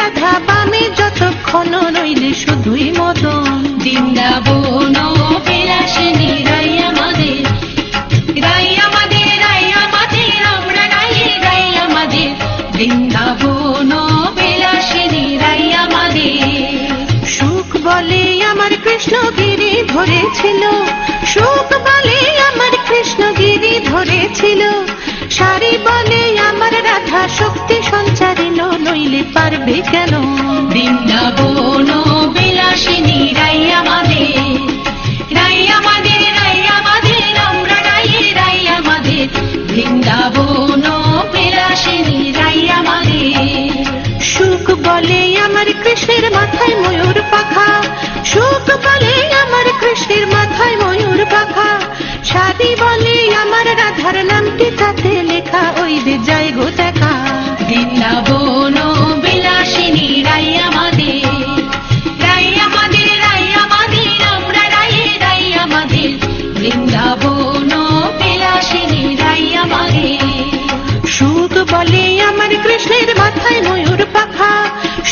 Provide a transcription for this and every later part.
রাধা বামে যতক্ষণ নইলে শুধুই মদন। বৃন্দাবন বিলাসিনী রাই আমাদের, রাই আমাদের, রাই আমাদের, আমরা রাই, রাই আমাদের। বৃন্দাবন বিলাসিনী রাই আমাদের। সুখ বলে আমার কৃষ্ণগিরি ধরেছিল, সুখ বলে আমার কৃষ্ণগিরি ধরেছিল। সারি বলে আমার রাধা শক্তি সঞ্চারিল, নইলে পারবে কেন। বৃন্দাবন বিলাসিনী রাই আমাদের, রাই আমাদের, রাই আমাদের, আমরা রাই, রাই আমাদের। বৃন্দাবন বিলাসিনী রাই আমাদের। সুখ বলে আমার কৃষ্ণের মাথায় ময়ূর পাখা, সুখ বলে আমার কৃষ্ণের মাথায় ময়ূর পাখা। সারি বলে আমার রাধার নামটি তাতে লেখা, ওই যে যাই গো দেখা। বৃন্দাবন বিলাসিনী রাই আমাদের, রাই আমাদের, রাই আমাদের, আমরা রাই, রাই আমাদের। বৃন্দাবন বিলাসিনী রাই আমাদের। সুখ বলে আমার কৃষ্ণের মাথায় ময়ূর পাখা,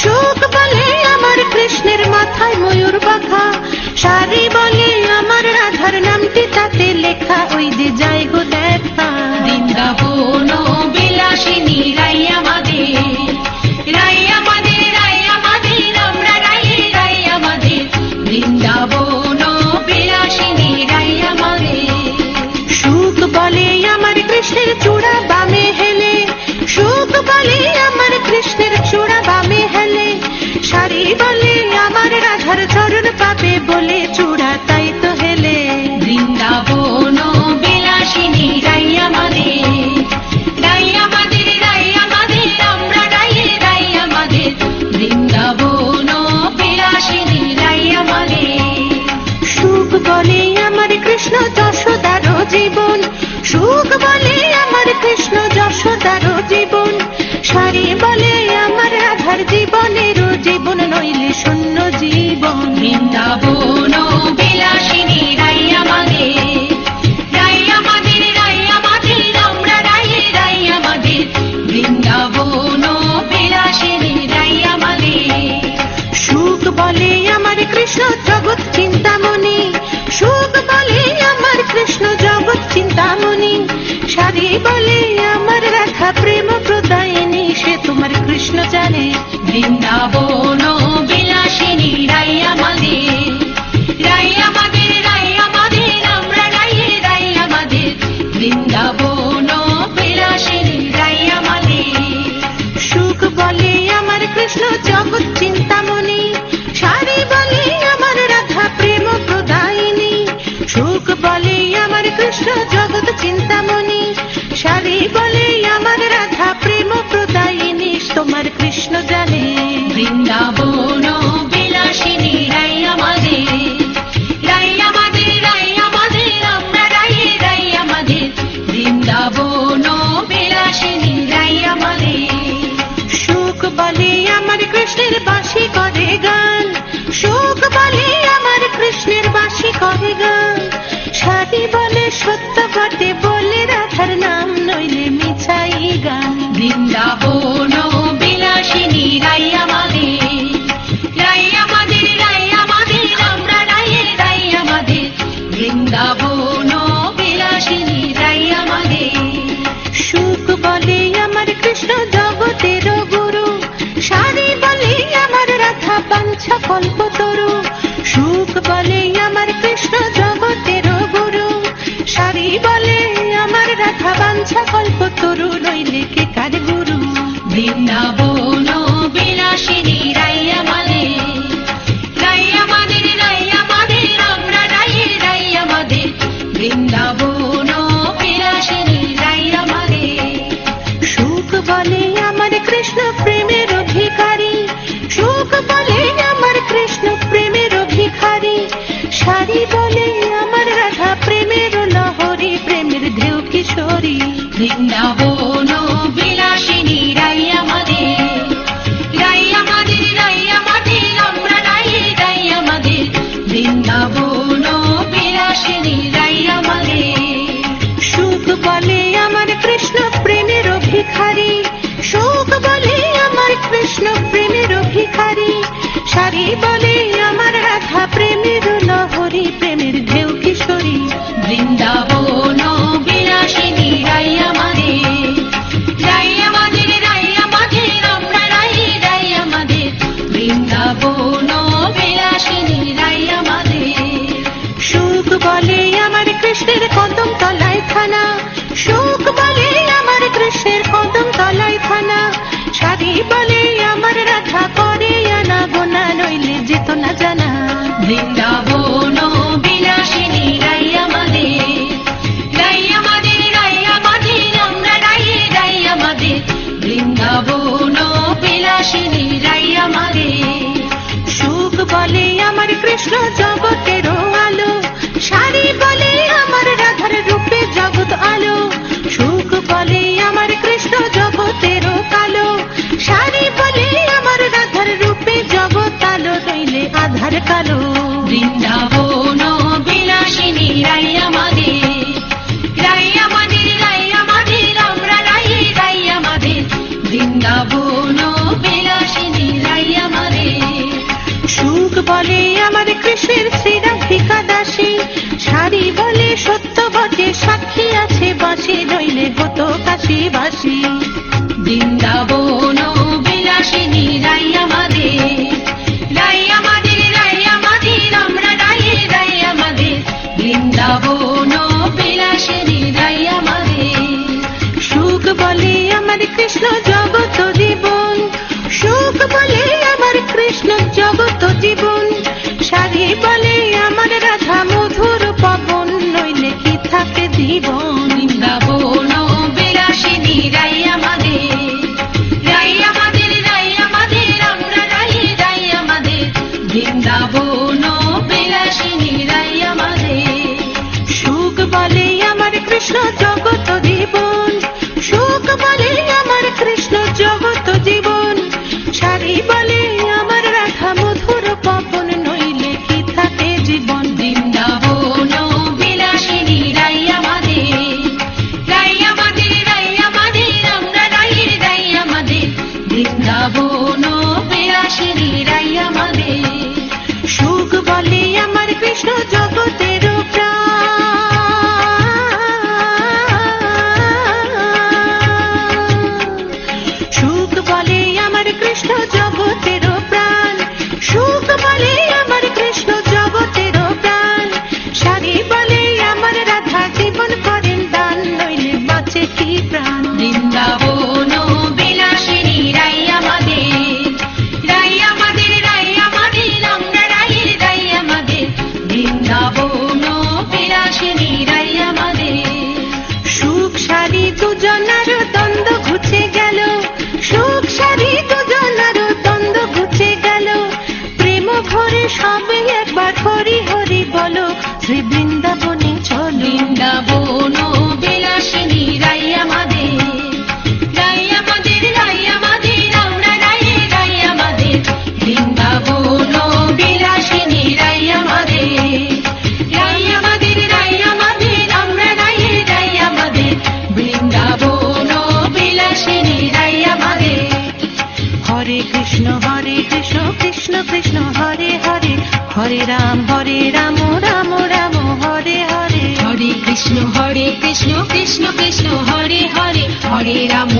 সুখ বলে আমার কৃষ্ণের মাথায় ময়ূর পাখা। সারি বলে আমার রাধার নামটি তাতে লেখা, ওই যে যাই গো দেখা। বৃন্দাবন বিলাসিনী রাই আমাদের, রাই আমাদের, রাই আমাদের, আমরা রাই, রাই আমাদের। বৃন্দাবন বিলাসিনী রাই আমাদের। সুখ বলে আমার কৃষ্ণের চূড়া বামে হেলে, সুখ বলে আমার কৃষ্ণের চূড়া বামে হেলে। সারি বলে আমার রাধার চরণ পাবে বলে চূড়া তাই তো হেলে। বৃন্দাবন বিলাসিনী রাই আমাদের, রাই আমাদের, রাই আমাদের, আমরা রাই, রাই আমাদের। বৃন্দাবন বিলাসিনী রাই আমাদের। সুখ বলে আমার কৃষ্ণ যশোদারও জীবন, সুখ বলে আমার কৃষ্ণ যশোদারও জীবন। সারি বলে আমার রাধার জীবনেরও জীবন, নইলে শূন্য জীবন। বৃন্দাবন বিলাসিনী রাই আমাদের, রাই আমাদের, রাই আমাদের, আমরা রাই, রাই আমাদের। বৃন্দাবন বিলাসিনী রাই আমাদের। সুখ বলে আমার কৃষ্ণ জগৎ চিন্তামণি, সুখ বলে আমার কৃষ্ণ জগৎ চিন্তামণি। সারি বলে আমার রাধা প্রেম প্রদায়িনী, সে তোমার কৃষ্ণ জানে। বৃন্দাবন বিলাসিনী রাই আমাদের, রাই আমাদের, রাই আমাদের, আমরা রাই, রাই আমাদের। বৃন্দাবন বিলাসিনী রাই আমাদের। সুখ বলে আমার কৃষ্ণ জগৎ চিন্তামণি, সারি বলে আমার রাধা প্রেম প্রদায়িনী। সুখ বলে আমার কৃষ্ণ জগৎ চিন্তামণি, সারি বলে আমার রাধা প্রেম প্রদায়িনী, তোমার কৃষ্ণ জানে। বৃন্দাবন বিলাসিনী রাই আমাদের, রাই আমাদের, রাই আমাদের, আমরা রাই, রাই আমাদের। বৃন্দাবন বিলাসিনী রাই আমাদের। সুখ বলে আমার কৃষ্ণের বাঁশি করে গান, সুখ বলে আমার কৃষ্ণের বাঁশি করে গান। সারি বলে সত্য বটে বলে রাধার নাম, নইলে মিছাই গান। বৃন্দাবন বিলাসিনী রাই আমাদের, রাই আমাদের, রাই আমাদের, আমরা রাই, রাই আমাদের। বৃন্দাবন বিলাসিনী রাই আমাদের। সুখ বলে আমার কৃষ্ণ জগতের গুরু, সারি বলে আমার রাধা বাঞ্ছা কল্পতরু। সুখ বলে আমার কৃষ্ণ জগতের গুরু, সারি বলে আমার রাধা বাঞ্ছা কল্পতরু, নইলে কে কার গুরু। বৃন্দাবন বিলাসিনী রাই আমাদের, রাই আমাদের, রাই আমাদের, আমরা রাই, রাই আমাদের। বৃন্দাবন বিলাসিনী রাই আমাদের। সুখ বলে আমার কৃষ্ণ প্রেমের অধিকারী, সুখ বলে আমার কৃষ্ণ প্রেমের অধিকারী। সারি বলে আমার রাধা প্রেমের লহরী, প্রেমের ঢেউ কিশোরী। বৃন্দাবন বিলাসিনী রাই আমাদের, রাই আমাদের, রাই আমাদের, আমরা রাই, রাই আমাদের। বৃন্দাবন বিলাসিনী রাই আমাদের। সুখ বলে আমার কৃষ্ণ প্রেমের অধিকারী, সুখ বলে আমার কৃষ্ণ প্রেমের ভিখারি। সারি বলে আমার রাধা প্রেমের লহরী, প্রেমের ঢেউ কিশোরী। বৃন্দাবন বিলাসিনী রাই আমাদের, রাই আমাদের, রাই আমাদের, আমরা রাই, রাই আমাদের। বৃন্দাবন বিলাসিনী রাই আমাদের। সুখ বলে আমার কৃষ্ণের কদম তলায় থানা, সুখ বলে আমার কৃষ্ণের কদম তলায় থানা। সারি বলে আমার রাধা করে আনা গোনা, নইলে যেত না জানা। বৃন্দাবন বিলাসিনী রাই আমাদের, রাই আমাদের, রাই আমাদের, আমরা রাই, রাই আমাদের। বৃন্দাবন বিলাসিনী রাই আমাদের। সুখ বলে আমার কৃষ্ণ জগতের আলো, সারি বলে আমার রাধার রূপে জগৎ আলো। সুখ বলে আমার কৃষ্ণ জগতের কালো, সারি বলে আমার রাধার রূপে জগৎ আলো, নইলে আধার কালো। বৃন্দাবন বিলাসিনী রাই আমাদের, রাই আমাদের, রাই আমাদের, আমরা রাই, রাই আমাদের। বৃন্দাবন বিলাসিনী রাই আমাদের। সুখ বলে আমার কৃষ্ণের শ্রী রাধিকা দাসী, সারি বলে সত্য বটে সাক্ষী আছে বাসি, নইলে হতো কাশীবাসী। বৃন্দাবন বিলাসিনী রাই আমাদের, রাই আমাদের, রাই আমাদের, আমরা রাই, রাই আমাদের। বৃন্দাবন বিলাসিনী রাই আমাদের। সুখ বলে আমার কৃষ্ণ জগত জীবন, সুখ বলে আমার কৃষ্ণ জগত জীবন। সারি বলে আমার রাধা মধুর পবন, নইলে কি থাকে জীবন। বৃন্দাবন বিলাসিনী রাই আমাদের, রাই আমাদের, রাই আমাদের, আমরা রাই, রাই আমাদের। বৃন্দাবন বিলাসিনী রাই আমাদের। সুখ বলে আমার কৃষ্ণ জগত জীবন, সুখ বলে আমার কৃষ্ণ জগত জীবন। সারি বলে আমার রাধা মধুর পবন, নইলে কি থাকে জীবন। বৃন্দাবন বিলাসিনী রাই আমাদের, রাই আমাদের, রাই আমাদের, আমরা রাই, রাই আমাদের। বৃন্দাবন বিলাসিনী রাই আমাদের। সুখ বলে আমার কৃষ্ণ জগতের সুখ বলে আমার কৃষ্ণ জগতের প্রাণ, সুখ বলে আমার কৃষ্ণ জগতের প্রাণ। সারি বলে আমার রাধা জীবন করেন দান, নইলে বাঁচে কি প্রাণ। বৃন্দাবন বিলাসিনী রাই আমাদের, রাই আমাদের, রাই আমাদের, আমরা রাই, রাই আমাদের। বৃন্দাবন বিলাসিনী রাই আমাদের। সুখ সারি দুজনার দ্বন্দ্ব ঘুচে গেল, সুখ সারি দুজনার দ্বন্দ্ব ঘুচে গেল। প্রেম ভরে সবে একবার হরি হরি বলো, শ্রী বৃন্দাবনে চলো। বৃন্দাবন বিলাসিনী রাই আমাদের, রাই আমাদের, রাই আমাদের, আমরা রাই, রাই আমাদের। বৃন্দাবন বিলাসিনী রাই আমাদের, রাই আমাদের, রাই আমাদের, আমরা রাই, রাই আমাদের। বৃন্দাবন বিলাসিনী রাই আমাদের। হরে কৃষ্ণ কৃষ্ণ কৃষ্ণ হরে হরে, হরে রাম রাম রাম হরে হরে। হরে কৃষ্ণ কৃষ্ণ কৃষ্ণ হরে হরে, হরে রাম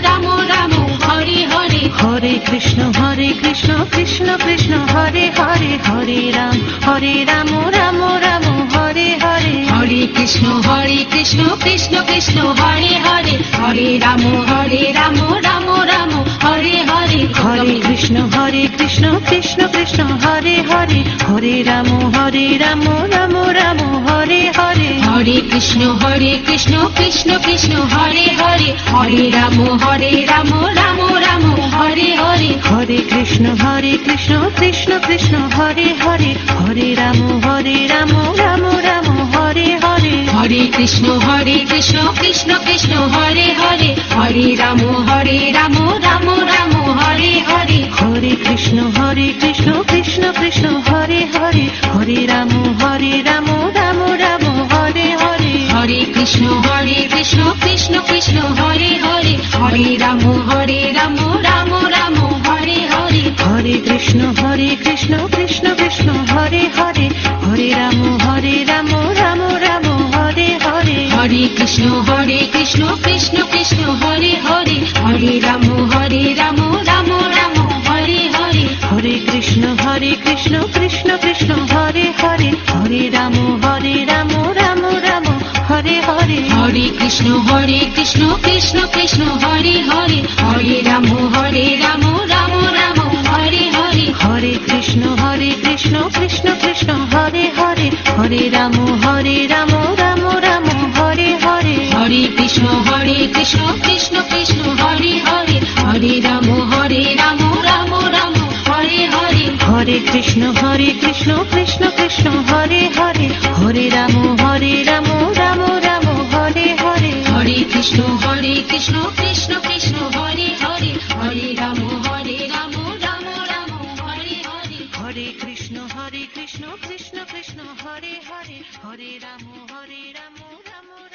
রাম রাম হরে হরে। হরে কৃষ্ণ কৃষ্ণ কৃষ্ণ হরে হরে, হরে রাম রাম রাম হরে হরে। হরে কৃষ্ণ কৃষ্ণ কৃষ্ণ হরে হরে, হরে রাম রাম রাম হরে হরে। হরে কৃষ্ণ কৃষ্ণ কৃষ্ণ হরে হরে, হরে রাম রাম রাম হরে হরে। হরে কৃষ্ণ কৃষ্ণ কৃষ্ণ হরে হরে, হরে রাম রাম রাম হরে হরে। হরে কৃষ্ণ কৃষ্ণ কৃষ্ণ হরে হরে, হরে রাম রাম রাম হরে হরে। হরে কৃষ্ণ কৃষ্ণ কৃষ্ণ হরে হরে, হরে রাম রাম রাম হরে হরে। হরে কৃষ্ণ কৃষ্ণ কৃষ্ণ হরে হরে, হরে রাম রাম রাম হরে হরে। হরে কৃষ্ণ কৃষ্ণ কৃষ্ণ হরে হরে, হরে রাম রাম রাম হরে হরে। কৃষ্ণ কৃষ্ণ কৃষ্ণ হরে হরে হরে রাম রাম রাম হরে হরে হরে কৃষ্ণ কৃষ্ণ কৃষ্ণ হরে হরে হরে রাম রাম রাম হরে হরে হরে কৃষ্ণ কৃষ্ণ কৃষ্ণ হরে হরে হরে রাম রাম রাম হরে হরে হরে কৃষ্ণ কৃষ্ণ কৃষ্ণ হরে হরে হরে রাম রাম রাম হরে হরে হরে কৃষ্ণ কৃষ্ণ কৃষ্ণ হরে হরে হরে রাম রাম রাম হরে হরে হরে কৃষ্ণ কৃষ্ণ কৃষ্ণ হরে হরে হরে রাম রাম রাম